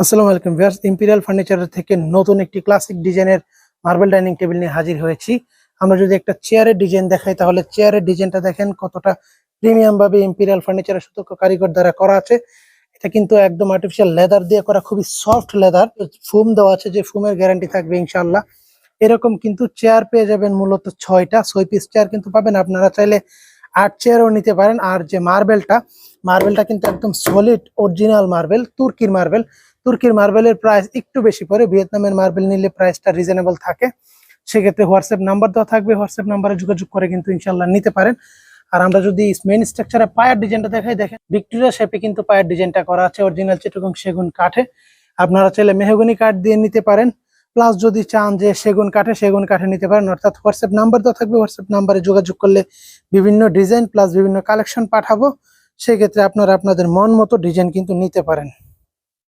আসসালামু আলাইকুম viewers, imperial furniture থেকে নতুন একটি ক্লাসিক ডিজাইনের মার্বেল ডাইনিং টেবিল নিয়ে হাজির হয়েছি। আমরা যদি একটা চেয়ারের ডিজাইন দেখাই, তাহলে চেয়ারের ডিজাইনটা দেখেন কতটা প্রিমিয়াম ভাবে ইম্পেরিয়াল ফার্নিচারের সুতোক কারিগর দ্বারা করা আছে। এটা কিন্তু একদম আর্টিফিশিয়াল লেদার দিয়ে করা, খুবই সফট লেদার, ফোম দেওয়া আছে, যে ফোমের গ্যারান্টি থাকবে ইনশাআল্লাহ। এরকম কিন্তু চেয়ার পেয়ে যাবেন মূলত 6 পিস চেয়ার কিন্তু পাবেন। আপনারা চাইলে 8 চেয়ারও নিতে পারেন। আর যে মার্বেলটা কিন্তু একদম সলিড অরিজিনাল মার্বেল, তুর্কির মার্বেলের প্রাইস একটু বেশি পড়ে, ভিয়েতনামের মার্বেল নিলে প্রাইসটা রিজনেবল থাকে। সেক্ষেত্রে হোয়াটসঅ্যাপ নাম্বার দেওয়া থাকবে, হোয়াটসঅ্যাপ নাম্বারে যোগাযোগ করে কিন্তু ইনশাল্লাহ নিতে পারেন। আর আমরা যদি মেইন স্ট্রাকচারে পায়ের ডিজাইনটা দেখাই, দেখেন ভিক্টোরিয়া শেপে কিন্তু পায়ের ডিজাইনটা করা আছে অরিজিনাল চিটাগং সেগুন কাঠে। আপনারা চাইলে মেহগনি কাঠ দিয়ে নিতে পারেন, প্লাস যদি চান যে সেগুন কাঠে নিতে পারেন। অর্থাৎ হোয়াটসঅ্যাপ নাম্বার দেওয়া থাকবে, হোয়াটসঅ্যাপ নাম্বারে যোগাযোগ করলে বিভিন্ন ডিজাইন প্লাস বিভিন্ন কালেকশন পাঠাবো। সেক্ষেত্রে আপনারা আপনাদের মন মতো ডিজাইন কিন্তু নিতে পারেন।